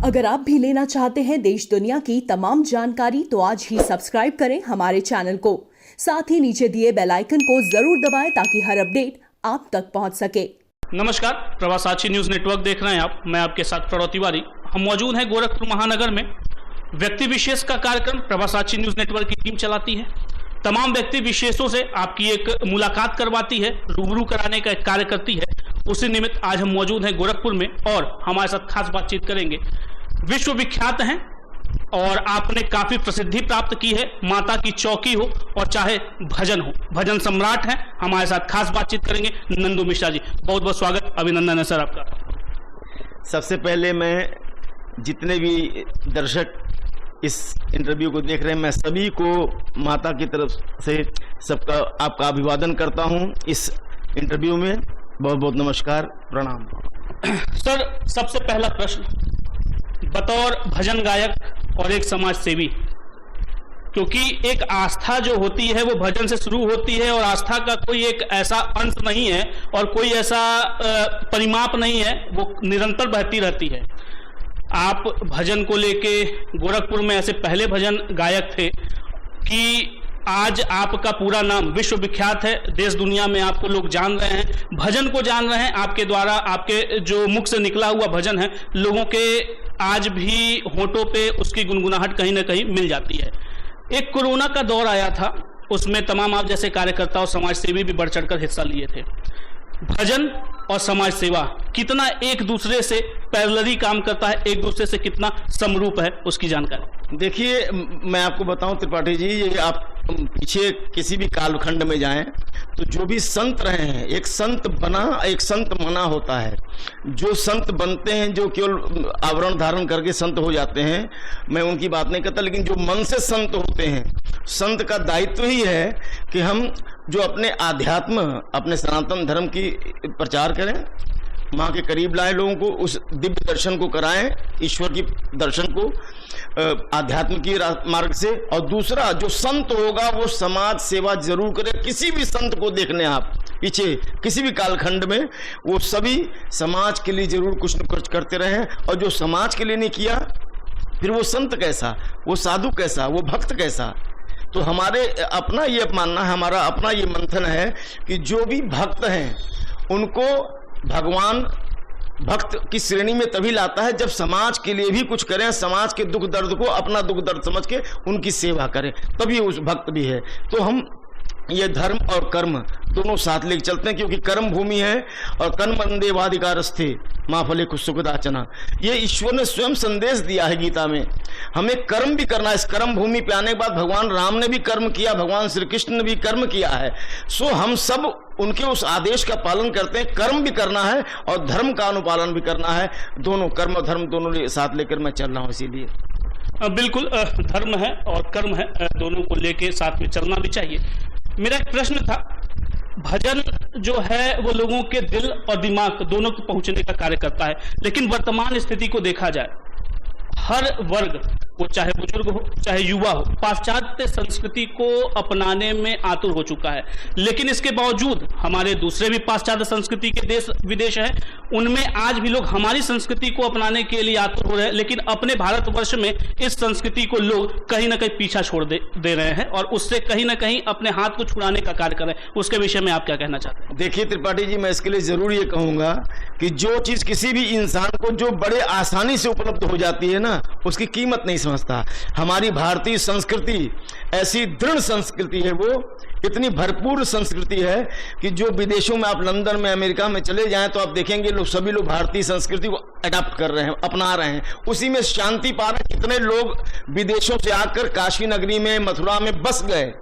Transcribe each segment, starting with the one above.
अगर आप भी लेना चाहते हैं देश दुनिया की तमाम जानकारी तो आज ही सब्सक्राइब करें हमारे चैनल को। साथ ही नीचे दिए बेल आइकन को जरूर दबाएं ताकि हर अपडेट आप तक पहुंच सके। नमस्कार, प्रवासाची न्यूज नेटवर्क देख रहे हैं आप। मैं आपके साथ प्रणव तिवारी। हम मौजूद हैं गोरखपुर महानगर में। व्यक्ति विशेष का कार्यक्रम प्रवासाची न्यूज नेटवर्क की टीम चलाती है। तमाम व्यक्ति विशेषों से आपकी एक मुलाकात करवाती है, रूबरू कराने का एक कार्य करती है। उसी निमित्त आज हम मौजूद हैं गोरखपुर में और हमारे साथ खास बातचीत करेंगे। विश्व विख्यात हैं और आपने काफी प्रसिद्धि प्राप्त की है। माता की चौकी हो और चाहे भजन हो, भजन सम्राट हैं। हमारे साथ खास बातचीत करेंगे नंदू मिश्रा जी। बहुत बहुत स्वागत, अभिनंदन है सर आपका। सबसे पहले मैं जितने भी दर्शक इस इंटरव्यू को देख रहे हैं, मैं सभी को माता की तरफ से सबका आपका अभिवादन करता हूं। इस इंटरव्यू में बहुत बहुत नमस्कार, प्रणाम। सर, सबसे पहला प्रश्न, बतौर भजन गायक और एक समाज सेवी, क्योंकि एक आस्था जो होती है वो भजन से शुरू होती है और आस्था का कोई एक ऐसा अंत नहीं है और कोई ऐसा परिमाप नहीं है, वो निरंतर बहती रहती है। आप भजन को लेके गोरखपुर में ऐसे पहले भजन गायक थे कि आज आपका पूरा नाम विश्व विख्यात है। देश दुनिया में आपको लोग जान रहे हैं, भजन को जान रहे हैं। आपके द्वारा, आपके जो मुख से निकला हुआ भजन है, लोगों के आज भी होठों पे उसकी गुनगुनाहट कहीं ना कहीं मिल जाती है। एक कोरोना का दौर आया था, उसमें तमाम आप जैसे कार्यकर्ता और समाज सेवी भी बढ़ चढ़कर हिस्सा लिए थे। भजन और समाज सेवा कितना एक दूसरे से पैरेलली काम करता है, एक दूसरे से कितना समरूप है, उसकी जानकारी। देखिए, मैं आपको बताऊं त्रिपाठी जी, ये आप पीछे किसी भी कालखंड में जाएं तो जो भी संत रहे हैं, एक संत बना एक संत मना होता है। जो संत बनते हैं, जो केवल आवरण धारण करके संत हो जाते हैं, मैं उनकी बात नहीं करता, लेकिन जो मन से संत होते हैं, संत का दायित्व ही है कि हम जो अपने आध्यात्म, अपने सनातन धर्म की प्रचार करें, माँ के करीब लाए लोगों को, उस दिव्य दर्शन को कराएं, ईश्वर की दर्शन को आध्यात्म की मार्ग से। और दूसरा, जो संत होगा वो समाज सेवा जरूर करे। किसी भी संत को देखने आप पीछे किसी भी कालखंड में, वो सभी समाज के लिए जरूर कुछ न कुछ करते रहे। और जो समाज के लिए नहीं किया, फिर वो संत कैसा, वो साधु कैसा, वो भक्त कैसा। तो हमारे अपना ये मानना है, हमारा अपना ये मंथन है कि जो भी भक्त हैं उनको भगवान भक्त की श्रेणी में तभी लाता है जब समाज के लिए भी कुछ करें, समाज के दुख दर्द को अपना दुख दर्द समझ के उनकी सेवा करें, तभी उस भक्त भी है। तो हम ये धर्म और कर्म दोनों साथ लेके चलते हैं, क्योंकि कर्म भूमि है और कर्म बंदेवाधिकारस्थे माँ फले कुछ सुखदाचना, ये ईश्वर ने स्वयं संदेश दिया है गीता में। हमें कर्म भी करना है। इस कर्म भूमि पे आने के बाद भगवान राम ने भी कर्म किया, भगवान श्री कृष्ण ने भी कर्म किया है। सो हम सब उनके उस आदेश का पालन करते हैं। कर्म भी करना है और धर्म का अनुपालन भी करना है। दोनों कर्म और धर्म दोनों साथ लेकर मैं चल रहा हूँ। इसीलिए बिल्कुल, धर्म है और कर्म है, दोनों को लेके साथ में चलना भी चाहिए। मेरा एक प्रश्न था, भजन जो है वो लोगों के दिल और दिमाग दोनों को पहुंचने का कार्य करता है, लेकिन वर्तमान स्थिति को देखा जाए, हर वर्ग, वो चाहे बुजुर्ग हो चाहे युवा हो, पाश्चात्य संस्कृति को अपनाने में आतुर हो चुका है। लेकिन इसके बावजूद हमारे दूसरे भी पाश्चात्य संस्कृति के देश विदेश हैं, उनमें आज भी लोग हमारी संस्कृति को अपनाने के लिए आतुर हो रहे हैं। लेकिन अपने भारतवर्ष में इस संस्कृति को लोग कहीं ना कहीं पीछा छोड़ दे रहे हैं और उससे कहीं ना कहीं अपने हाथ को छुड़ाने का कार्य कर रहे हैं। उसके विषय में आप क्या कहना चाहते हैं? देखिए त्रिपाठी जी, मैं इसके लिए जरूर ये कहूंगा कि जो चीज किसी भी इंसान को जो बड़े आसानी से उपलब्ध हो जाती है ना, उसकी कीमत नहीं समझता। हमारी भारतीय संस्कृति ऐसी दृढ़ संस्कृति है, वो इतनी भरपूर संस्कृति है कि जो विदेशों में, आप लंदन में, अमेरिका में चले जाएं तो आप देखेंगे लोग, सभी लोग भारतीय संस्कृति को अडॉप्ट कर रहे हैं, अपना रहे हैं, उसी में शांति पा रहे हैं। कितने लोग विदेशों से आकर काशी नगरी में, मथुरा में बस गए,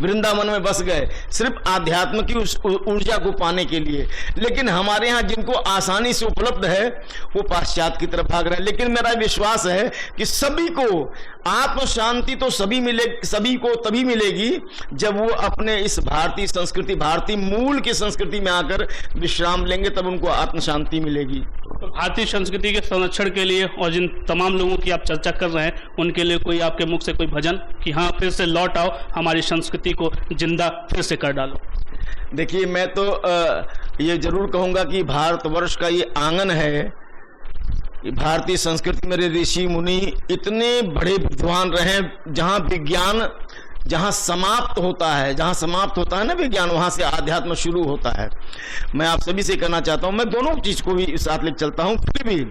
वृंदावन में बस गए, सिर्फ आध्यात्म की उस ऊर्जा को पाने के लिए। लेकिन हमारे यहाँ जिनको आसानी से उपलब्ध है वो पाश्चात्य की तरफ भाग रहे हैं। लेकिन मेरा विश्वास है कि सभी को आत्म शांति तो सभी को तभी मिलेगी जब वो अपने इस भारतीय संस्कृति, भारतीय मूल की संस्कृति में आकर विश्राम लेंगे, तब उनको आत्म शांति मिलेगी। तो भारतीय संस्कृति के संरक्षण के लिए और जिन तमाम लोगों की आप चर्चा कर रहे हैं, उनके लिए कोई आपके मुख से कोई भजन कि हाँ फिर से लौट आओ, हमारी संस्कृति को जिंदा फिर से कर डालो? देखिए, मैं तो ये जरूर कहूंगा कि भारतवर्ष का ये आंगन है, भारतीय संस्कृति, मेरे ऋषि मुनि इतने बड़े विद्वान रहे, जहाँ विज्ञान जहाँ समाप्त होता है ना विज्ञान, वहां से आध्यात्म शुरू होता है। मैं आप सभी से कहना चाहता हूँ, मैं दोनों चीज को भी साथ लेकर चलता हूँ। फिर भी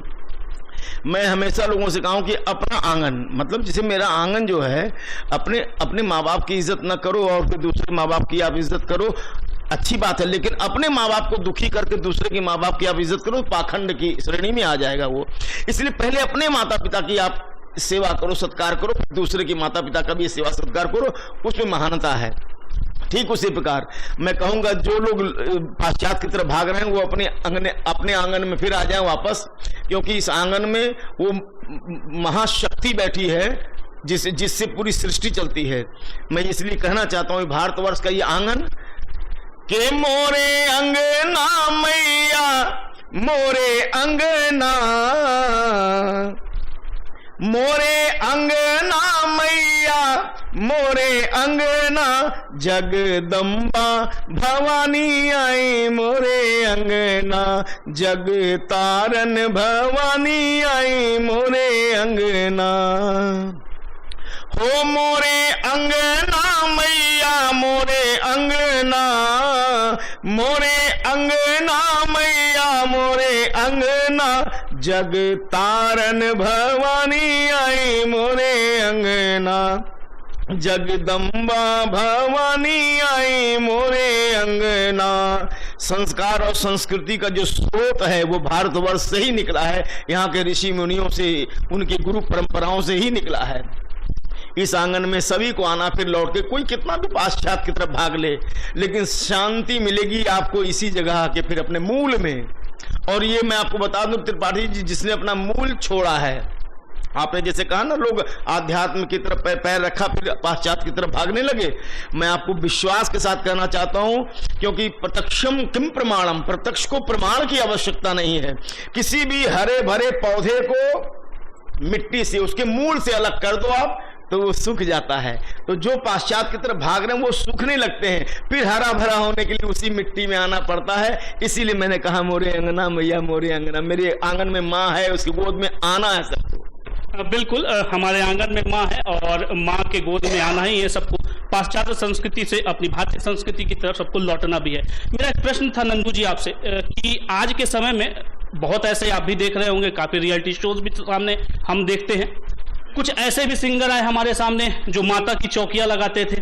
मैं हमेशा लोगों से कहा हूं कि अपना आंगन, मतलब जैसे मेरा आंगन जो है, अपने माँ बाप की इज्जत न करो और फिर दूसरे माँ बाप की आप इज्जत करो, अच्छी बात है, लेकिन अपने माँ बाप को दुखी करके दूसरे के माँ बाप की आप इज्जत करो, पाखंड की श्रेणी में आ जाएगा वो। इसलिए पहले अपने माता पिता की आप सेवा करो, सत्कार करो, फिर दूसरे की माता पिता का भी सेवा सत्कार करो, उसमें महानता है। ठीक उसी प्रकार मैं कहूंगा, जो लोग पाश्चात्य की तरफ भाग रहे हैं वो अपने आंगन में फिर आ जाएं वापस, क्योंकि इस आंगन में वो महाशक्ति बैठी है जिससे पूरी सृष्टि चलती है। मैं इसलिए कहना चाहता हूँ भारतवर्ष का ये आंगन के मोरे अंगना मैया, मोरे अंगना, मोरे अंगना मैया, मोरे अंगना, जगदम्बा भवानी आई मोरे अंगना, जग तारन भवानी आई मोरे अंगना। हो मोरे अंगना मैया, मोरे अंगना, मोरे अंगना मैया, मोरे अंगना, जग तारन भवानी आई मोरे अंगना, जगदम्बा भवानी आई मोरे अंगना। संस्कार और संस्कृति का जो स्रोत है वो भारतवर्ष से ही निकला है, यहाँ के ऋषि मुनियों से, उनकी गुरु परंपराओं से ही निकला है। इस आंगन में सभी को आना, फिर लौट के कोई कितना भी पाश्चात्य की तरफ भाग ले, लेकिन शांति मिलेगी आपको इसी जगह आके, फिर अपने मूल में। और ये मैं आपको बता दूं त्रिपाठी जी, जिसने अपना मूल छोड़ा है, आपने जैसे कहा ना लोग आध्यात्म की तरफ पैर रखा फिर पाश्चात्य की तरफ भागने लगे, मैं आपको विश्वास के साथ कहना चाहता हूं, क्योंकि प्रत्यक्षम किम प्रमाणम, प्रत्यक्ष को प्रमाण की आवश्यकता नहीं है। किसी भी हरे भरे पौधे को मिट्टी से, उसके मूल से अलग कर दो आप, तो वो सूख जाता है। तो जो पाश्चात्य की तरफ भाग रहे हैं वो सूखने लगते हैं, फिर हरा भरा होने के लिए उसी मिट्टी में आना पड़ता है। इसीलिए मैंने कहा मोरे अंगना मैया, मोरे अंगना, मेरे आंगन में माँ है, उसकी गोद में आना है सबको। बिल्कुल, हमारे आंगन में माँ है और माँ के गोद में आना ही है सबको। पाश्चात्य संस्कृति से अपनी भारतीय संस्कृति की तरफ सबको लौटना भी है। मेरा एक प्रश्न था नंदू जी आपसे कि आज के समय में बहुत ऐसे आप भी देख रहे होंगे, काफी रियलिटी शोज भी सामने हम देखते हैं, कुछ ऐसे भी सिंगर आए हमारे सामने जो माता की चौकियां लगाते थे,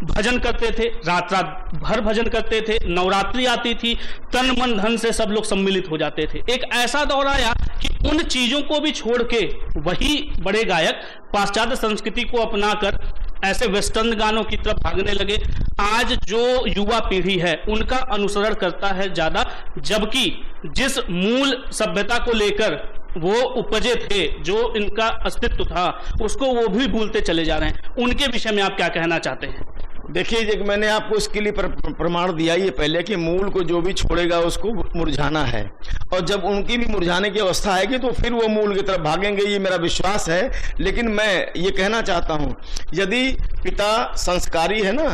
भजन करते थे, रात रात भर भजन करते थे, नवरात्रि आती थी, तन मन धन से सब लोग सम्मिलित हो जाते थे। एक ऐसा दौर आया कि उन चीजों को भी छोड़ के वही बड़े गायक पाश्चात्य संस्कृति को अपनाकर ऐसे वेस्टर्न गानों की तरफ भागने लगे। आज जो युवा पीढ़ी है उनका अनुसरण करता है ज्यादा, जबकि जिस मूल सभ्यता को लेकर वो उपजे थे, जो इनका अस्तित्व था, उसको वो भी भूलते चले जा रहे हैं। उनके विषय में आप क्या कहना चाहते हैं? देखिए, मैंने आपको इसके लिए प्रमाण दिया ही पहले कि मूल को जो भी छोड़ेगा उसको मुरझाना है, और जब उनकी भी मुरझाने की अवस्था आएगी तो फिर वो मूल की तरफ भागेंगे, ये मेरा विश्वास है। लेकिन मैं ये कहना चाहता हूँ, यदि पिता संस्कारी है ना,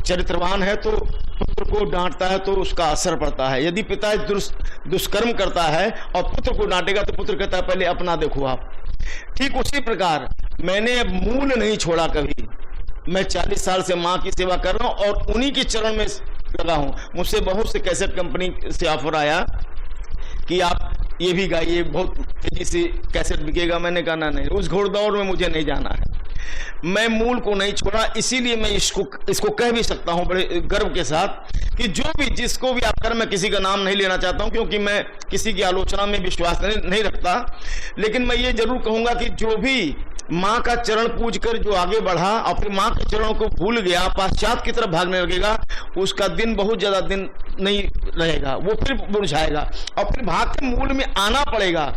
चरित्रवान है, तो पुत्र को डांटता है तो उसका असर पड़ता है। यदि पिता दुष्कर्म करता है और पुत्र को डांटेगा तो पुत्र कहता है पहले अपना देखो आप। ठीक उसी प्रकार मैंने मूल नहीं छोड़ा कभी। मैं 40 साल से माँ की सेवा कर रहा हूँ और उन्हीं के चरण में लगा हूँ। मुझसे बहुत से कैसेट कंपनी से ऑफर आया कि आप ये भी गाइए, बहुत तेजी से कैसेट बिकेगा। मैंने कहा ना, नहीं, उस घोड़दौड़ में मुझे नहीं जाना है। मैं मूल को नहीं छोड़ा, इसीलिए मैं इसको कह भी सकता हूं बड़े गर्व के साथ कि जो भी जिसको भी आप कर, मैं किसी का नाम नहीं लेना चाहता हूं क्योंकि मैं किसी की आलोचना में विश्वास नहीं रखता, लेकिन मैं ये जरूर कहूंगा कि जो भी माँ का चरण पूज कर जो आगे बढ़ा और फिर माँ के चरणों को भूल गया, पाश्चात्य की तरफ भागने लगेगा, उसका दिन बहुत ज्यादा दिन नहीं रहेगा, वो फिर मुरझाएगा और फिर भाग के मूल में आना पड़ेगा।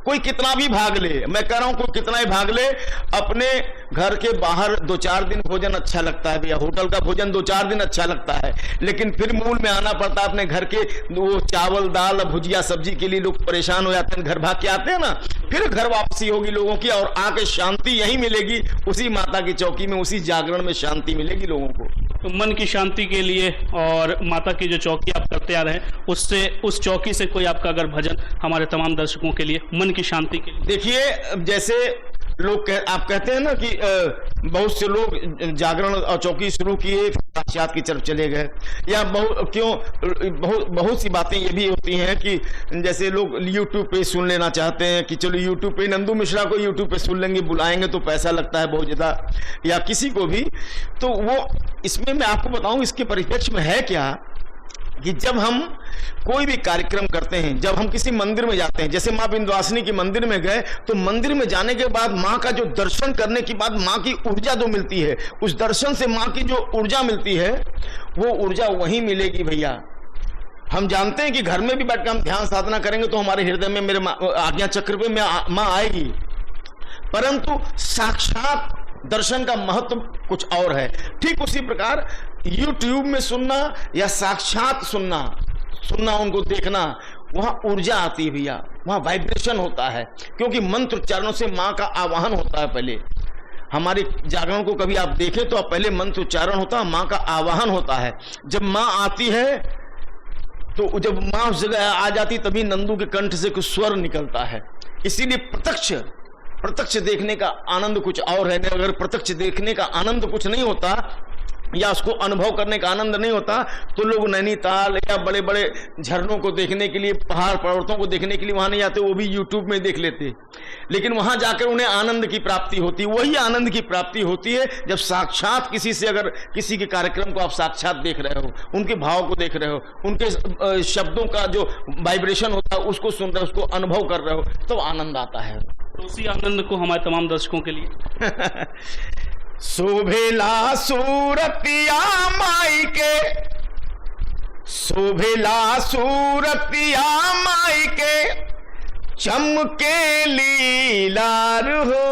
कोई कितना भी भाग ले, मैं कह रहा हूं कोई कितना ही भाग ले, अपने घर के बाहर 2-4 दिन भोजन अच्छा लगता है भैया, होटल का भोजन 2-4 दिन अच्छा लगता है, लेकिन फिर मूल में आना पड़ता है। अपने घर के वो चावल दाल भुजिया सब्जी के लिए लोग परेशान हो जाते हैं, घर भाग के आते हैं ना, फिर घर वापसी होगी लोगों की और आके शांति यही मिलेगी, उसी माता की चौकी में, उसी जागरण में शांति मिलेगी लोगों को। मन की शांति के लिए और माता की जो चौकी आप करते आ रहे हैं, उससे उस चौकी से कोई आपका अगर भजन हमारे तमाम दर्शकों के लिए मन की शांति के लिए। देखिए, जैसे आप कहते हैं ना कि बहुत से लोग जागरण और चौकी शुरू किए पाश्चात्य की तरफ चले गए, या बहुत सी बातें ये भी होती हैं कि जैसे लोग YouTube पे सुन लेना चाहते हैं कि चलो YouTube पे नंदू मिश्रा को YouTube पे सुन लेंगे, बुलाएंगे तो पैसा लगता है बहुत ज़्यादा, या किसी को भी। तो वो इसमें मैं आपको बताऊं इसके परिप्रेक्ष्य में है क्या कि जब हम कोई भी कार्यक्रम करते हैं, जब हम किसी मंदिर में जाते हैं, जैसे माँ विंध्यवासिनी के मंदिर में गए, तो मंदिर में जाने के बाद माँ का जो दर्शन करने के बाद माँ की ऊर्जा जो मिलती है, उस दर्शन से माँ की जो ऊर्जा मिलती है, वो ऊर्जा वहीं मिलेगी भैया। हम जानते हैं कि घर में भी बैठ कर हम ध्यान साधना करेंगे तो हमारे हृदय में मेरे आज्ञा चक्र पे माँ आएगी, परंतु साक्षात दर्शन का महत्व कुछ और है। ठीक उसी प्रकार YouTube में सुनना या साक्षात सुनना उनको देखना, वहां ऊर्जा आती है भैया, वहां वाइब्रेशन होता है, क्योंकि मंत्र उच्चारणों से माँ का आवाहन होता है। पहले हमारे जागरण को कभी आप देखें तो पहले मंत्र उच्चारण होता है, माँ का आवाहन होता है। जब माँ आती है तो जब माँ उस जगह आ जाती तभी नंदू के कंठ से कुछ स्वर निकलता है। इसीलिए प्रत्यक्ष देखने का आनंद कुछ और है। अगर प्रत्यक्ष देखने का आनंद कुछ नहीं होता या उसको अनुभव करने का आनंद नहीं होता तो लोग नैनीताल या बड़े बड़े झरनों को देखने के लिए, पहाड़ पर्वतों को देखने के लिए वहां नहीं जाते, वो भी YouTube में देख लेते, लेकिन वहां जाकर उन्हें आनंद की प्राप्ति होती। वही आनंद की प्राप्ति होती है जब साक्षात किसी से, अगर किसी के कार्यक्रम को आप साक्षात देख रहे हो, उनके भाव को देख रहे हो, उनके शब्दों का जो वाइब्रेशन होता है उसको सुन रहे हो, उसको अनुभव कर रहे हो, तो आनंद आता है। तो उसी आनंद को हमारे तमाम दर्शकों के लिए शोभेला सूरतिया माई के, शोभेला सूरतिया माई के, चमके लीलार हो।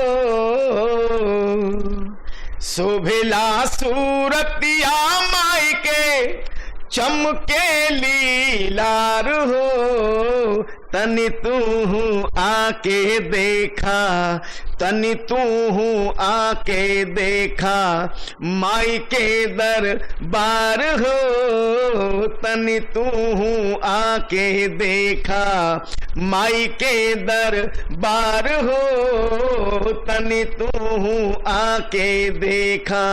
शोभेला सूरतिया माई के, चमके लीलार हो। तनि तू आके देखा, तनि तू आके देखा, माई के दरबार हो। तनि तू आके देखा, माई के दरबार हो। तनि तू आके देखा।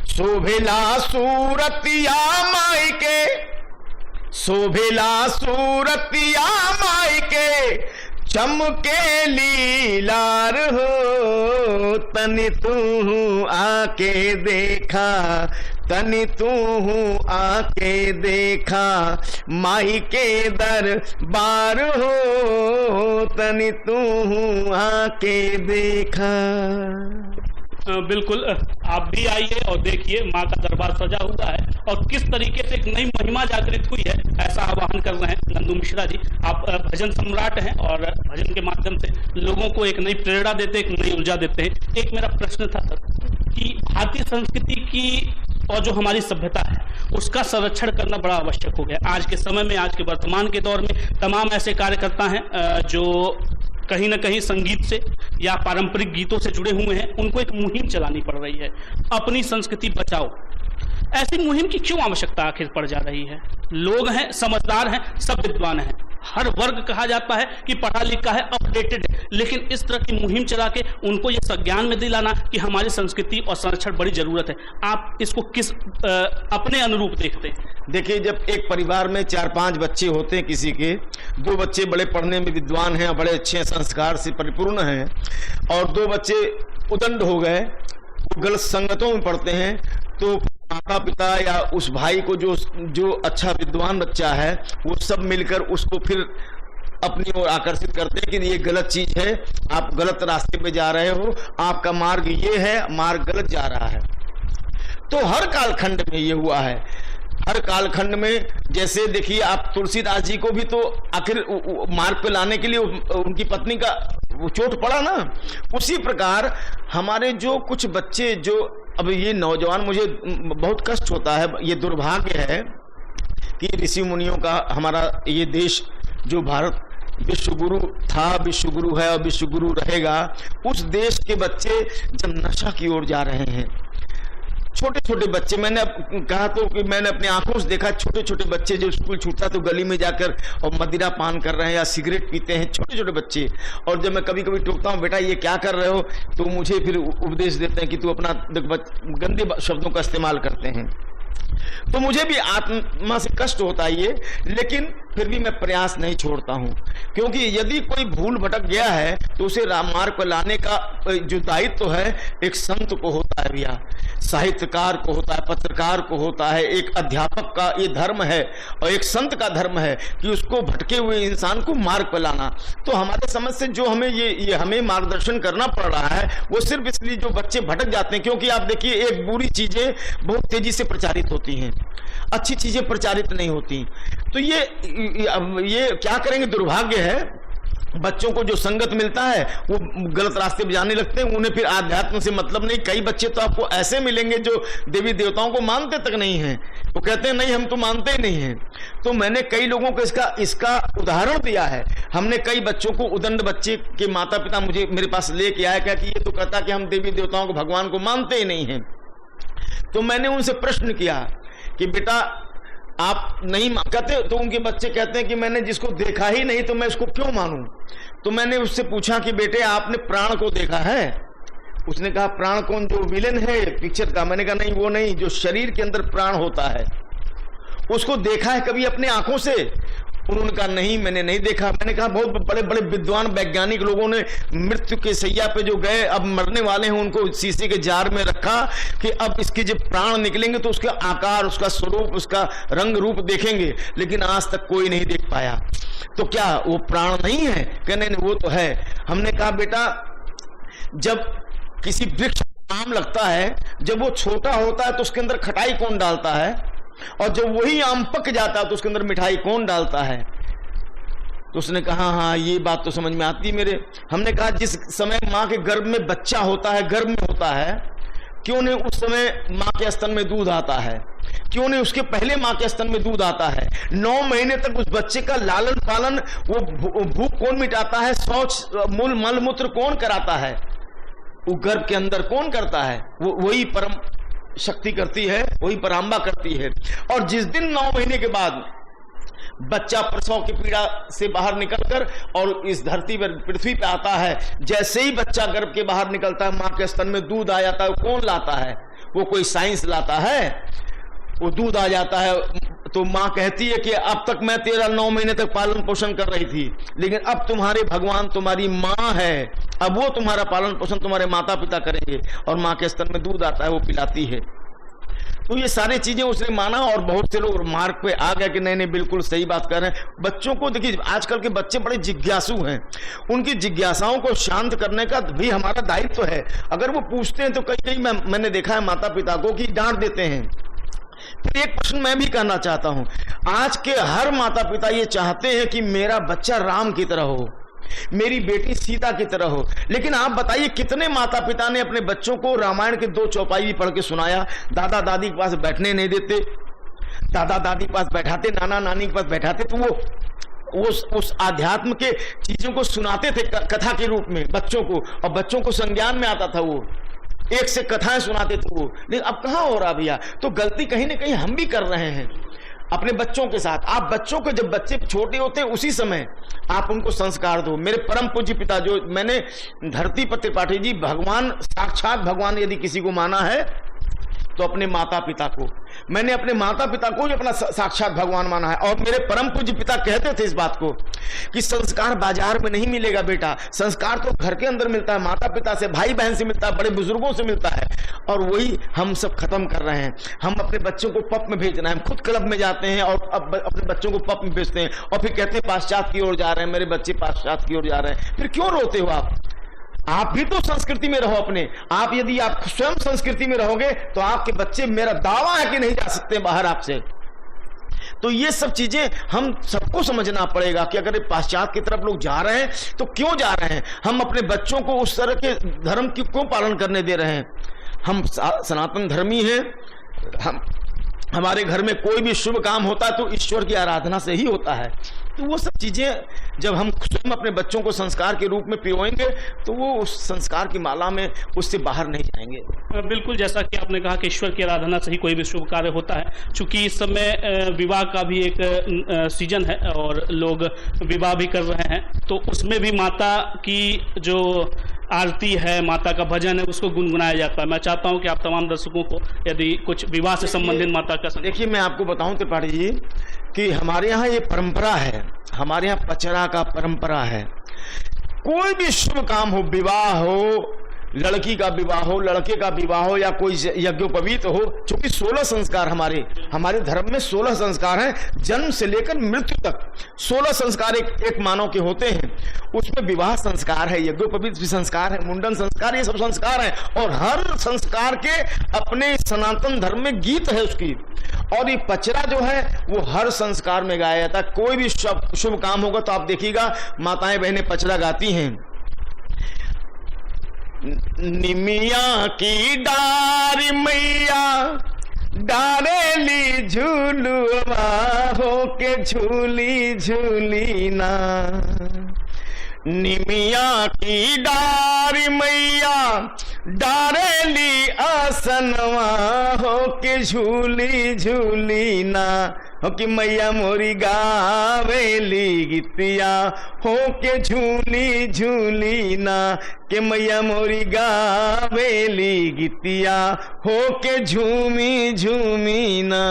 शोभेला सूरतिया माई के, शोभेला सूरतिया माई के, चमके लीलार हो। तनि तू आके देखा, तनि तू आके देखा, माई के दरबार हो। तनि तू आके देखा। बिल्कुल, आप भी आइए और देखिए माँ का दरबार सजा हुआ है और किस तरीके से एक नई महिमा जागृत हुई है, ऐसा आह्वान कर रहे हैं नंदू मिश्रा जी। आप भजन सम्राट हैं और भजन के माध्यम से लोगों को एक नई प्रेरणा देते हैं, एक नई ऊर्जा देते हैं। एक मेरा प्रश्न था सर कि भारतीय संस्कृति की और जो हमारी सभ्यता है उसका संरक्षण करना बड़ा आवश्यक हो गया आज के समय में। आज के वर्तमान के दौर में तमाम ऐसे कार्यकर्ता हैं जो कहीं ना कहीं संगीत से या पारंपरिक गीतों से जुड़े हुए हैं, उनको एक मुहिम चलानी पड़ रही है, अपनी संस्कृति बचाओ। ऐसी मुहिम की क्यों आवश्यकता आखिर पड़ जा रही है? लोग हैं, समझदार हैं, सब विद्वान हैं, हर वर्ग कहा जाता है कि पढ़ा लिखा है, अपडेटेड है, लेकिन इस तरह की मुहिम चला के उनको ये संज्ञान में दिलाना कि हमारी संस्कृति और संरक्षण बड़ी जरूरत है, आप इसको किस अपने अनुरूप देखते हैं? देखिए, जब एक परिवार में 4-5 बच्चे होते हैं, किसी के 2 बच्चे बड़े पढ़ने में विद्वान हैं, बड़े अच्छे संस्कार से परिपूर्ण हैं, और 2 बच्चे उदंड हो गए, गलत संगतों में पढ़ते हैं, तो माता पिता या उस भाई को जो अच्छा विद्वान बच्चा है, वो सब मिलकर उसको फिर अपनी ओर आकर्षित करते हैं कि ये गलत चीज है, आप गलत रास्ते पे जा रहे हो, आपका मार्ग ये है, मार्ग गलत जा रहा है। तो हर कालखंड में ये हुआ है, हर कालखंड में। जैसे देखिए, आप तुलसीदास जी को भी तो आखिर मार्ग पे लाने के लिए उनकी पत्नी का वो चोट पड़ा ना, उसी प्रकार हमारे जो कुछ बच्चे, जो अब ये नौजवान, मुझे बहुत कष्ट होता है, ये दुर्भाग्य है कि ऋषि मुनियों का हमारा ये देश, जो भारत विश्व गुरु था, विश्व गुरु है और विश्व गुरु रहेगा, उस देश के बच्चे जब नशा की ओर जा रहे हैं, छोटे छोटे बच्चे, मैंने कहा तो कि मैंने अपनी आंखों से देखा छोटे छोटे बच्चे जो स्कूल छूटता तो गली में जाकर और मदिरा पान कर रहे हैं या सिगरेट पीते हैं, छोटे छोटे बच्चे। और जब मैं कभी कभी टोकता हूँ बेटा ये क्या कर रहे हो, तो मुझे फिर उपदेश देते हैं कि तू अपना गंदे शब्दों का इस्तेमाल करते हैं। तो मुझे भी आत्मा से कष्ट होता है ये, लेकिन फिर भी मैं प्रयास नहीं छोड़ता हूं, क्योंकि यदि कोई भूल भटक गया है तो उसे राम मार्ग पर लाने का जो दायित्व है एक संत को होता है भैया, साहित्यकार को होता है, पत्रकार को होता है, एक अध्यापक का ये धर्म है और एक संत का धर्म है कि उसको भटके हुए इंसान को मार्ग पर लाना। तो हमारे समझ से जो हमें ये हमें मार्गदर्शन करना पड़ रहा है वो सिर्फ इसलिए जो बच्चे भटक जाते हैं, क्योंकि आप देखिए एक बुरी चीजें बहुत तेजी से प्रचारित होती हैं, अच्छी चीजें प्रचारित नहीं होती। तो ये क्या करेंगे, दुर्भाग्य है बच्चों को जो संगत मिलता है वो गलत रास्ते पे जाने लगते हैं, उन्हें फिर आध्यात्म से मतलब नहीं। कई बच्चे तो आपको ऐसे मिलेंगे जो देवी देवताओं को मानते तक नहीं हैं, वो कहते हैं नहीं हम तो मानते ही नहीं हैं। तो मैंने कई लोगों को इसका उदाहरण दिया है। हमने कई बच्चों को, उदंड बच्चे के माता पिता मेरे पास लेके आया, क्या कि ये तो कहता कि हम देवी देवताओं को, भगवान को मानते ही नहीं हैं। तो मैंने उनसे प्रश्न किया कि बेटा आप नहीं कहते, तो उनके बच्चे कहते हैं कि मैंने जिसको देखा ही नहीं तो मैं इसको क्यों मानूं। तो मैंने उससे पूछा कि बेटे आपने प्राण को देखा है? उसने कहा प्राण कौन, जो विलेन है पिक्चर का? मैंने कहा नहीं वो नहीं, जो शरीर के अंदर प्राण होता है उसको देखा है कभी अपने आंखों से? उन्होंने कहा नहीं मैंने नहीं देखा। मैंने कहा बहुत बड़े बड़े विद्वान वैज्ञानिक लोगों ने मृत्यु के सैया पे जो गए, अब मरने वाले हैं, उनको शीशे के जार में रखा कि अब इसके जब प्राण निकलेंगे तो उसका आकार, उसका स्वरूप, उसका रंग रूप देखेंगे, लेकिन आज तक कोई नहीं देख पाया। तो क्या वो प्राण नहीं है? कहने नहीं वो तो है। हमने कहा बेटा जब किसी वृक्ष आम लगता है, जब वो छोटा होता है तो उसके अंदर खटाई कौन डालता है, और जब वही आम पक जाता है तो उसके अंदर मिठाई कौन डालता है? तो उसने कहा हाँ ये बात तो समझ में आती है मेरे। हमने कहा जिस समय माँ के गर्भ में बच्चा होता है, गर्भ में होता है, क्यों नहीं उस समय माँ के स्तन में दूध आता है? क्यों नहीं उसके पहले माँ के स्तन में दूध आता है? 9 महीने तक उस बच्चे का लालन पालन, वो भूख कौन मिटाता है, शौच मूल मल मूत्र कौन कराता है? वो गर्भ के अंदर कौन करता है? वो वही परम शक्ति करती है, वही पराम्बा करती है। और जिस दिन 9 महीने के बाद बच्चा प्रसव की पीड़ा से बाहर निकलकर और इस धरती पर पृथ्वी पे आता है, जैसे ही बच्चा गर्भ के बाहर निकलता है, माँ के स्तन में दूध आ जाता है। कौन लाता है? वो कोई साइंस लाता है? वो दूध आ जाता है तो माँ कहती है कि अब तक मैं तेरा 9 महीने तक पालन पोषण कर रही थी, लेकिन अब तुम्हारे भगवान तुम्हारी माँ है, अब वो तुम्हारा पालन पोषण तुम्हारे माता पिता करेंगे। और माँ के स्तन में दूध आता है, वो पिलाती है। तो ये सारी चीजें उसने माना और बहुत से लोग मार्ग पे आ गए कि नहीं नहीं बिल्कुल सही बात कर रहे हैं। बच्चों को देखिए, आजकल के बच्चे बड़े जिज्ञासु हैं, उनकी जिज्ञासाओं को शांत करने का भी हमारा दायित्व है। अगर वो पूछते हैं तो कई मैंने देखा है माता पिता को कि डांट देते हैं। फिर एक प्रश्न मैं भी करना चाहता हूं, आज के हर माता पिता ये चाहते हैं कि मेरा बच्चा राम की तरह हो, मेरी बेटी सीता की तरह हो। लेकिन आप बताइए कितने माता पिता ने अपने बच्चों को रामायण के 2 चौपाई भी पढ़ के सुनाया? दादा दादी के पास बैठने नहीं देते, दादा दादी के पास बैठाते, नाना नानी के पास बैठाते, तो वो उस आध्यात्म के चीजों को सुनाते थे कथा के रूप में बच्चों को, और बच्चों को संज्ञान में आता था, वो एक से कथाएं सुनाते थे वो। लेकिन अब कहाँ हो रहा भैया? तो गलती कहीं ना कहीं हम भी कर रहे हैं अपने बच्चों के साथ। आप बच्चों को जब बच्चे छोटे होते हैं उसी समय आप उनको संस्कार दो। मेरे परम पूज्य पिता, जो मैंने धरती पर त्रिपाठी जी, भगवान साक्षात भगवान यदि किसी को माना है तो अपने माता पिता को, मैंने अपने माता पिता को ही अपना साक्षात भगवान माना है। और मेरे परम पूज्य पिता कहते थे इस बात को कि संस्कार बाजार में नहीं मिलेगा बेटा, संस्कार तो घर के अंदर मिलता है, माता पिता से, भाई बहन से मिलता है, बड़े बुजुर्गों से मिलता है। और वही हम सब खत्म कर रहे हैं। हम अपने बच्चों को पब में भेजना है, हम खुद क्लब में जाते हैं और अब अपने बच्चों को पब में भेजते हैं और फिर कहते हैं पाश्चात्य की ओर जा रहे हैं, मेरे बच्चे पाश्चात्य की ओर जा रहे हैं। फिर क्यों रोते हो आप भी तो संस्कृति में रहो अपने। आप यदि आप स्वयं संस्कृति में रहोगे तो आपके बच्चे, मेरा दावा है कि नहीं जा सकते बाहर आपसे। तो ये सब चीजें हम सबको समझना पड़ेगा कि अगर पाश्चात्य की तरफ लोग जा रहे हैं तो क्यों जा रहे हैं, हम अपने बच्चों को उस तरह के धर्म की क्यों पालन करने दे रहे हैं। हम सनातन धर्मी हैं, हमारे घर में कोई भी शुभ काम होता है तो ईश्वर की आराधना से ही होता है। तो वो सब चीजें जब हम स्वयं अपने बच्चों को संस्कार के रूप में पिरोएंगे तो वो उस संस्कार की माला में उससे बाहर नहीं जाएंगे। बिल्कुल, जैसा कि आपने कहा कि ईश्वर की आराधना से ही कोई भी शुभ कार्य होता है। चूंकि इस समय विवाह का भी एक सीजन है और लोग विवाह भी कर रहे हैं, तो उसमें भी माता की जो आरती है, माता का भजन है, उसको गुनगुनाया जाता है। मैं चाहता हूं कि आप तमाम दर्शकों को यदि कुछ विवाह से संबंधित माता का देखिए, मैं आपको बताऊं त्रिपाठी जी कि हमारे यहाँ ये परंपरा है, हमारे यहाँ पचरा का परंपरा है। कोई भी शुभ काम हो, विवाह हो, लड़की का विवाह हो, लड़के का विवाह हो, या कोई यज्ञोपवीत हो, क्योंकि 16 संस्कार हमारे धर्म में 16 संस्कार हैं। जन्म से लेकर मृत्यु तक 16 संस्कार एक मानव के होते हैं। उसमें विवाह संस्कार है, यज्ञोपवीत भी संस्कार है, मुंडन संस्कार, ये सब संस्कार है। और हर संस्कार के अपने सनातन धर्म में गीत है उसकी। और ये पचरा जो है वो हर संस्कार में गाया जाता है। कोई भी शुभ काम होगा तो आप देखिएगा माताएं बहनें पचरा गाती हैं। निमिया की डारी मैया डारेली झूलुआ होके झूली झूली ना। निमिया की डारी मैया डारेली आसनवा होके झूली झूली ना। हो कि मैया मोरी गावेली गीतिया होके झूली झूली ना। कि मैया मोरी गावेली गीतिया होके झूमी झूमी ना।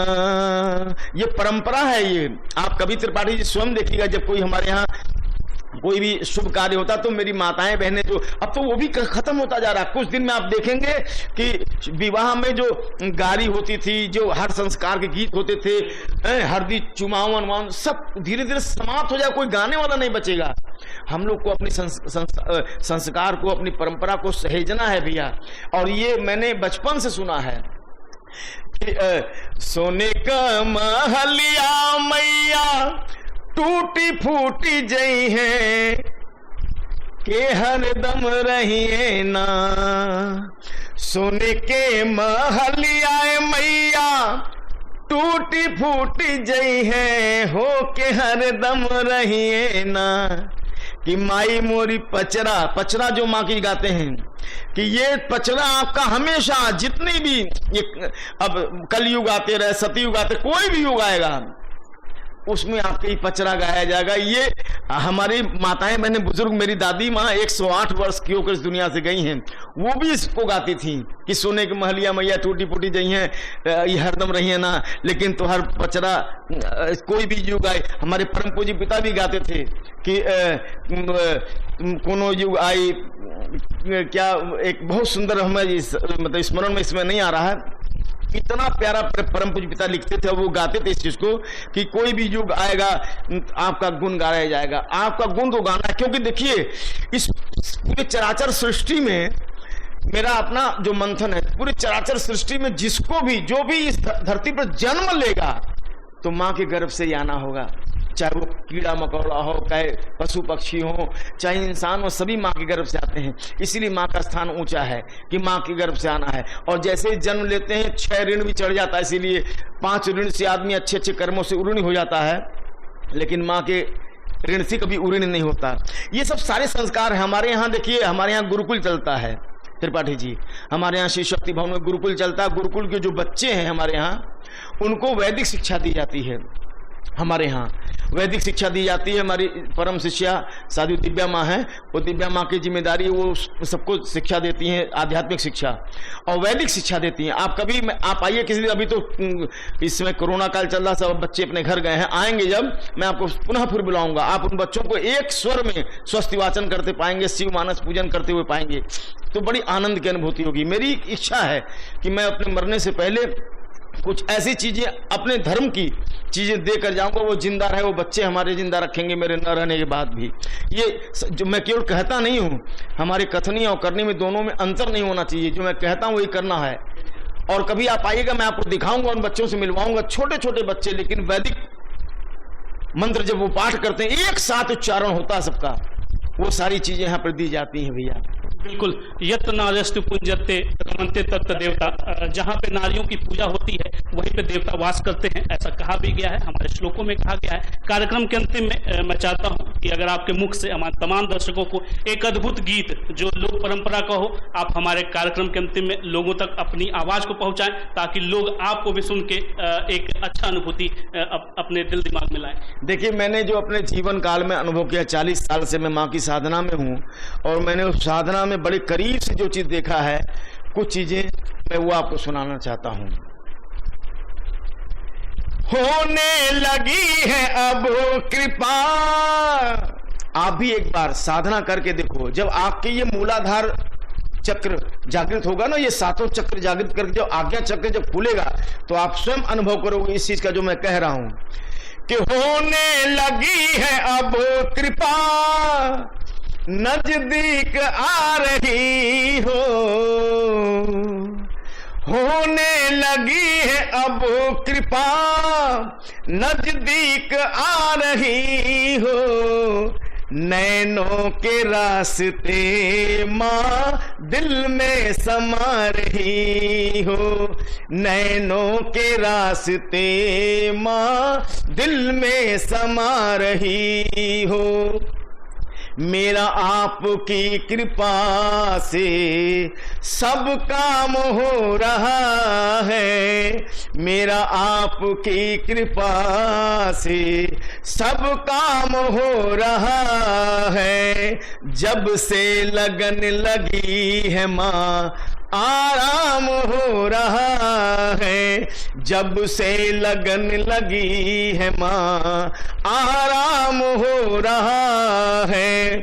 ये परंपरा है। ये आप कभी त्रिपाठी जी स्वयं देखिएगा, जब कोई हमारे यहाँ कोई भी शुभ कार्य होता तो मेरी माताएं बहनें जो, अब तो वो भी खत्म होता जा रहा है। कुछ दिन में आप देखेंगे कि विवाह में जो गारी होती थी, जो हर संस्कार के गीत होते थे, हरदी चुमावन वावन, सब धीरे धीरे समाप्त हो जाए, कोई गाने वाला नहीं बचेगा। हम लोग को अपनी संस्कार को, अपनी परंपरा को सहेजना है भैया। और ये मैंने बचपन से सुना है कि सोने का महलिया मैया टूटी फूटी जई है के हरदम रहिए ना। सोने के महलिया मैया टूटी फूटी जई है हो के हरदम रहिए ना। कि माई मोरी पचरा जो माँ की गाते हैं कि ये पचरा आपका हमेशा, जितनी भी ये अब कलयुग आते रहे, सतयुग आते, कोई भी युग आएगा उसमें आपके पचरा गाया जाएगा। ये हमारी माताएं बहनें बुजुर्ग, मेरी दादी माँ 108 वर्ष की होकर इस दुनिया से गई हैं, वो भी इसको गाती थी कि सोने की महलिया मैया टूटी फूटी गई हैं, ये हरदम रही है ना। लेकिन तो हर पचरा कोई भी युग आए, हमारे परम पूज्य पिता भी गाते थे कि कोनो युग आई, क्या एक बहुत सुंदर, हमें मतलब स्मरण में इसमें नहीं आ रहा है, इतना प्यारा परम पूज्य पिता लिखते थे, वो गाते थे इस चीज को कि कोई भी युग आएगा आपका गुण गाया जाएगा। आपका गुण तो गाना है, क्योंकि देखिए इस पूरे चराचर सृष्टि में मेरा अपना जो मंथन है, पूरे चराचर सृष्टि में जिसको भी, जो भी इस धरती पर जन्म लेगा तो माँ के गर्भ से ही आना होगा। चाहे वो कीड़ा मकोड़ा हो, चाहे पशु पक्षी हो, चाहे इंसान हो, सभी माँ के गर्भ से आते हैं। इसीलिए माँ का स्थान ऊंचा है कि माँ के गर्भ से आना है। और जैसे जन्म लेते हैं 6 ऋण भी चढ़ जाता है, इसीलिए 5 ऋण से आदमी अच्छे अच्छे कर्मों से उऋणी हो जाता है, लेकिन माँ के ऋण से कभी उऋणी नहीं होता। ये सब सारे संस्कार है। हमारे यहाँ देखिए, हमारे यहाँ गुरुकुल चलता है त्रिपाठी जी, हमारे यहाँ शिव शक्ति भवन में गुरुकुल चलता है। गुरुकुल के जो बच्चे हैं हमारे यहाँ, उनको वैदिक शिक्षा दी जाती है। हमारे यहाँ वैदिक शिक्षा दी जाती है। हमारी परम शिष्या साधु दिव्या माँ है, वो दिव्या माँ की जिम्मेदारी, वो सबको शिक्षा देती हैं, आध्यात्मिक शिक्षा और वैदिक शिक्षा देती हैं। आप कभी आप आइए किसी दिन, अभी तो इसमें कोरोना काल चल रहा, सब बच्चे अपने घर गए हैं, आएंगे जब मैं आपको पुनः फिर बुलाऊंगा। आप उन बच्चों को एक स्वर में स्वस्ति वाचन करते पाएंगे, शिव मानस पूजन करते हुए पाएंगे, तो बड़ी आनंद की अनुभूति होगी। मेरी इच्छा है कि मैं अपने मरने से पहले कुछ ऐसी चीजें, अपने धर्म की चीजें देकर जाऊंगा, वो जिंदा रहे, वो बच्चे हमारे जिंदा रखेंगे मेरे न रहने के बाद भी। ये जो मैं केवल कहता नहीं हूँ, हमारे कथनी और करने में दोनों में अंतर नहीं होना चाहिए। जो मैं कहता हूँ वही करना है। और कभी आप आइएगा, मैं आपको दिखाऊंगा, उन बच्चों से मिलवाऊंगा, छोटे छोटे बच्चे, लेकिन वैदिक मंत्र जब वो पाठ करते हैं, एक साथ उच्चारण होता है सबका, वो सारी चीजें यहाँ पर दी जाती हैं भैया। बिल्कुल, यत नार्यस्तु पूज्यते रमन्ते तत्र देवता, जहाँ पे नारियों की पूजा होती है वहीं पे देवता वास करते हैं, ऐसा कहा भी गया है, हमारे श्लोकों में कहा गया है। कार्यक्रम के अंतिम में मैं चाहता हूँ कि अगर आपके मुख से हमारे तमाम दर्शकों को एक अद्भुत गीत जो लोक परंपरा का हो, आप हमारे कार्यक्रम के अंतिम में लोगों तक अपनी आवाज को पहुंचाएं, ताकि लोग आपको भी सुन के एक अच्छा अनुभूति अपने दिल दिमाग में लाएं। देखिए, मैंने जो अपने जीवन काल में अनुभव किया, 40 साल से मैं माँ की साधना में हूँ, और मैंने उस साधना में बड़े करीब से जो चीज देखा है, कुछ चीजें मैं वो आपको सुनाना चाहता हूँ। होने लगी है अब कृपा, आप भी एक बार साधना करके देखो। जब आपके ये मूलाधार चक्र जागृत होगा ना, ये सातों चक्र जागृत करके जब आज्ञा चक्र जब खुलेगा, तो आप स्वयं अनुभव करोगे इस चीज का जो मैं कह रहा हूं कि होने लगी है अब कृपा, नजदीक आ रही हो, होने लगी है अब कृपा, नजदीक आ रही हो, नैनों के रास्ते माँ दिल में समा रही हो, नैनों के रास्ते माँ दिल में समा रही हो, मेरा आपकी कृपा से सब काम हो रहा है, मेरा आपकी कृपा से सब काम हो रहा है, जब से लगन लगी है माँ आराम हो रहा है, जब से लगन लगी है माँ आराम हो रहा है,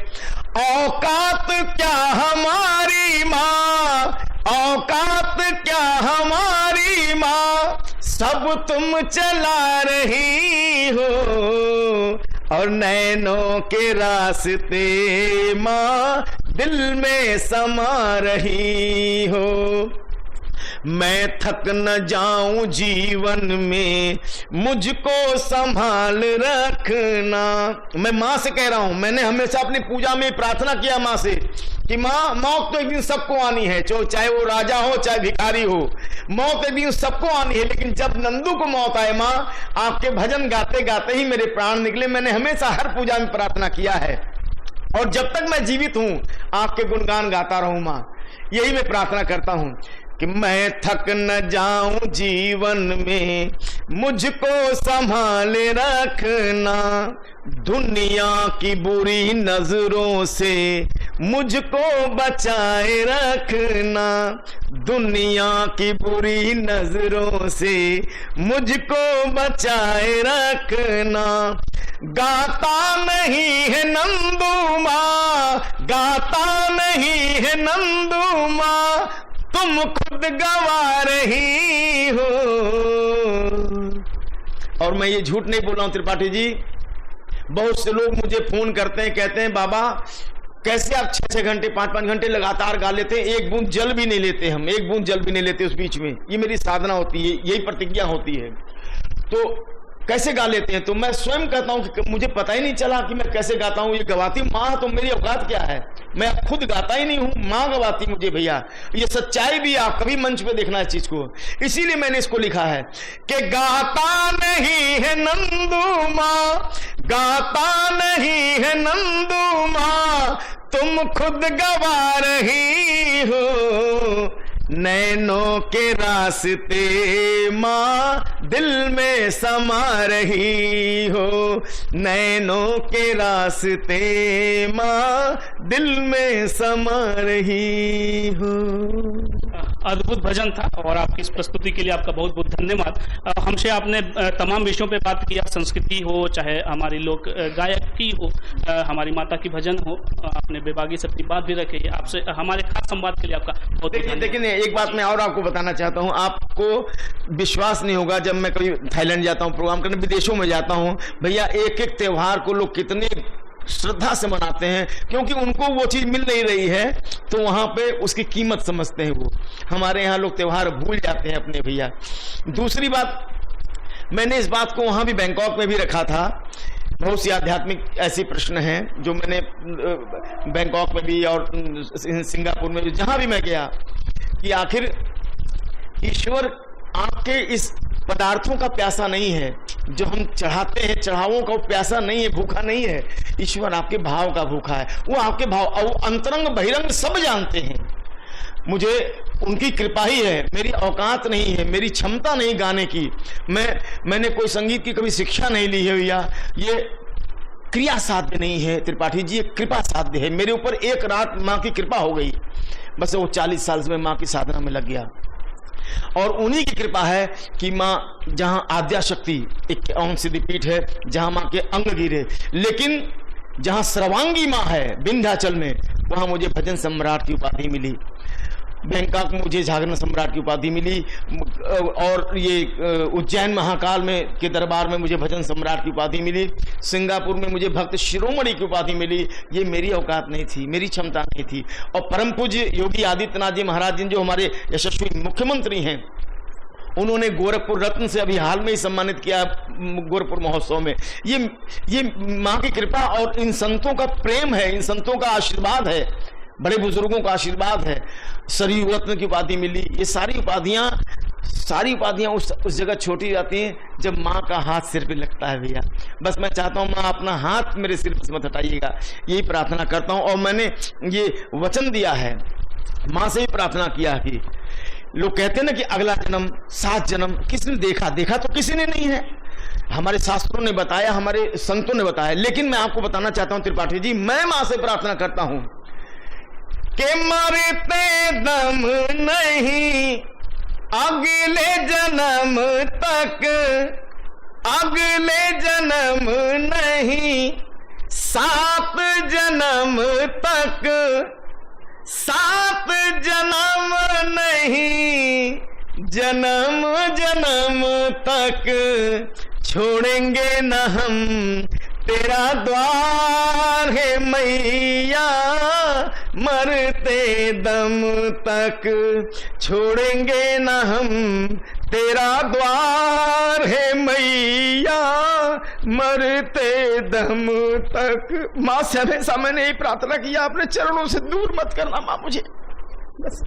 औकात क्या हमारी माँ, औकात क्या हमारी माँ, सब तुम चला रही हो, और नैनों के रास्ते माँ दिल में समा रही हो, मैं थक न जाऊं जीवन में मुझको संभाल रखना। मैं माँ से कह रहा हूं, मैंने हमेशा अपनी पूजा में प्रार्थना किया माँ से कि माँ, मौत तो एक दिन सबको आनी है, चाहे वो राजा हो चाहे भिखारी हो, मौत एक दिन सबको आनी है। लेकिन जब नंदू को मौत आए माँ, आपके भजन गाते गाते ही मेरे प्राण निकले। मैंने हमेशा हर पूजा में प्रार्थना किया है, और जब तक मैं जीवित हूं आपके गुणगान गाता रहूं माँ, यही मैं प्रार्थना करता हूं कि मैं थक न जाऊं जीवन में मुझको संभाल रखना, दुनिया की बुरी नजरों से मुझको बचाए रखना, दुनिया की बुरी नजरों से मुझको बचाए रखना, गाता नहीं है नंदू माँ, गाता नहीं है नंदू माँ, तुम खुद गवा रही हो। और मैं ये झूठ नहीं बोल रहा हूं त्रिपाठी जी, बहुत से लोग मुझे फोन करते हैं, कहते हैं बाबा कैसे आप 6-6 घंटे 5-5 घंटे लगातार गा लेते हैं, एक बूंद जल भी नहीं लेते, हम एक बूंद जल भी नहीं लेते उस बीच में। ये मेरी साधना होती है, यही प्रतिज्ञा होती है। तो कैसे गा लेते हैं? तो मैं स्वयं कहता हूं कि मुझे पता ही नहीं चला कि मैं कैसे गाता हूं। ये गवाती माँ, तो मेरी औकात क्या है, मैं खुद गाता ही नहीं हूं, माँ गवाती मुझे भैया। ये सच्चाई भी, आप कभी मंच पे देखना इस चीज को, इसीलिए मैंने इसको लिखा है कि गाता नहीं है नंदू माँ, गाता नहीं है नंदू माँ, तुम खुद गवा रही हो, नैनों के रास्ते माँ दिल में समा रही हो, नैनों के रास्ते माँ दिल में समा रही हो। अद्भुत भजन था, और आपकी इस प्रस्तुति के लिए आपका बहुत बहुत धन्यवाद। हमसे आपने तमाम विषयों पे बात किया, संस्कृति हो चाहे हमारी लोक गायकी हो, हमारी माता की भजन हो, आपने बेबागी से अपनी बात भी रखी। आपसे हमारे खास संवाद के लिए आपका बहुत देखिए एक बात मैं और आपको बताना चाहता हूँ, आपको विश्वास नहीं होगा, जब मैं कभी थाईलैंड जाता हूँ प्रोग्राम करने, विदेशों में जाता हूँ भैया, एक एक त्योहार को लोग कितने श्रद्धा से मनाते हैं, क्योंकि उनको वो चीज मिल नहीं रही है, तो वहां पे उसकी कीमत समझते हैं वो। हमारे यहाँ लोग त्योहार भूल जाते हैं अपने भैया। दूसरी बात, मैंने इस बात को वहां भी बैंकॉक में भी रखा था बहुत सी आध्यात्मिक ऐसे प्रश्न हैं जो मैंने बैंकॉक में भी और सिंगापुर में भी, जहां भी मैं गया, कि आखिर ईश्वर आपके इस पदार्थों का प्यासा नहीं है जो हम चढ़ाते हैं, चढ़ावों का प्यासा नहीं है, भूखा नहीं है। ईश्वर आपके भाव का भूखा है। वो आपके भाव और अंतरंग बहिरंग सब जानते हैं। मुझे उनकी कृपा ही है, मेरी औकात नहीं है, मेरी क्षमता नहीं गाने की। मैंने कोई संगीत की कभी शिक्षा नहीं ली है भैया। ये क्रिया साध्य नहीं है त्रिपाठी जी, ये कृपा साध्य है। मेरे ऊपर एक रात माँ की कृपा हो गई, बस वो 40 साल से मैं माँ की साधना में लग गया। और उन्हीं की कृपा है कि माँ, जहां आद्या शक्ति एक ओम सिद्धिपीठ है, जहां माँ के अंग गिरे, लेकिन जहां सर्वांगी माँ है विंध्याचल में, वहां मुझे भजन सम्राट की उपाधि मिली। बैंकॉक में मुझे जागरण सम्राट की उपाधि मिली, और ये उज्जैन महाकाल में के दरबार में मुझे भजन सम्राट की उपाधि मिली। सिंगापुर में मुझे भक्त शिरोमणि की उपाधि मिली। ये मेरी औकात नहीं थी, मेरी क्षमता नहीं थी। और परम पूज्य योगी आदित्यनाथ जी महाराज जी, जो हमारे यशस्वी मुख्यमंत्री हैं, उन्होंने गोरखपुर रत्न से अभी हाल में ही सम्मानित किया गोरखपुर महोत्सव में। ये माँ की कृपा और इन संतों का प्रेम है, इन संतों का आशीर्वाद है, बड़े बुजुर्गों का आशीर्वाद है। सरयू रत्न की उपाधि मिली। ये सारी उपाधियां उस जगह छोटी जाती हैं जब माँ का हाथ सिर पे लगता है भैया। बस मैं चाहता हूँ माँ अपना हाथ मेरे सिर पे मत हटाइएगा, यही प्रार्थना करता हूँ। और मैंने ये वचन दिया है, माँ से ही प्रार्थना किया कि लोग कहते हैं ना कि अगला जन्म 7 जन्म किसने देखा तो किसी ने नहीं है। हमारे शास्त्रों ने बताया, हमारे संतों ने बताया, लेकिन मैं आपको बताना चाहता हूँ त्रिपाठी जी, मैं माँ से प्रार्थना करता हूँ कि मरते दम नहीं अगले जन्म तक, अगले जन्म नहीं 7 जन्म तक, 7 जन्म नहीं जन्म जन्म तक छोड़ेंगे न हम तेरा द्वार है मैया, मरते दम तक छोड़ेंगे न हम तेरा द्वार है मैया, मरते दम तक। माँ से हमेशा मैंने यही प्रार्थना किया, अपने चरणों से दूर मत करना माँ मुझे, बस।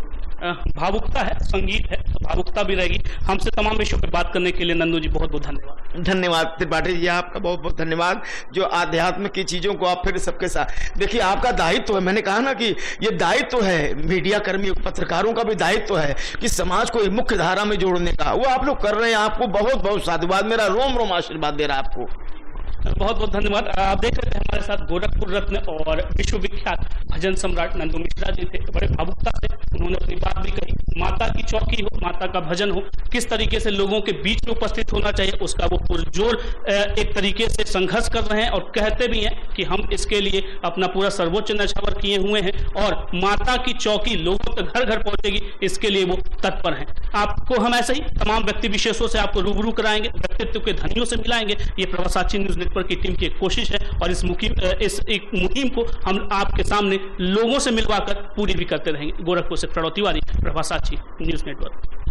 भावुकता है, संगीत है, तो भावुकता भी रहेगी। हमसे तमाम विषयों पर बात करने के लिए नंदू जी बहुत बहुत धन्यवाद। धन्यवाद त्रिपाठी जी, आपका बहुत बहुत धन्यवाद, जो आध्यात्म की चीजों को आप फिर सबके साथ। देखिए आपका दायित्व है, मैंने कहा ना कि ये दायित्व है, मीडिया कर्मी पत्रकारों का भी दायित्व है कि समाज को एक मुख्य धारा में जोड़ने का। वो आप लोग कर रहे हैं, आपको बहुत बहुत साधुवाद, मेरा रोम रोम आशीर्वाद दे रहा है आपको। बहुत बहुत धन्यवाद। आप देख रहे थे हमारे साथ गोरखपुर रत्न और विश्वविख्यात भजन सम्राट नंदू मिश्रा जी थे। बड़े भावुकता से उन्होंने अपनी बात भी कही। माता की चौकी हो, माता का भजन हो, किस तरीके से लोगों के बीच में उपस्थित होना चाहिए, उसका वो पुरजोर एक तरीके से संघर्ष कर रहे हैं और कहते भी हैं कि हम इसके लिए अपना पूरा सर्वोच्च न्यौछावर किए हुए हैं और माता की चौकी लोगों तक घर घर पहुंचेगी, इसके लिए वो तत्पर हैं। आपको हम ऐसे ही तमाम व्यक्ति विशेषों से आपको रूबरू कराएंगे, व्यक्तित्व के धनियों से मिलाएंगे। ये प्रभासाची न्यूज नेटवर्क की टीम की एक कोशिश है और इस मुहिम को हम आपके सामने लोगों से मिलवाकर पूरी भी करते रहेंगे। गोरखपुर से प्रणव तिवारी, प्रभासाची न्यूज नेटवर्क।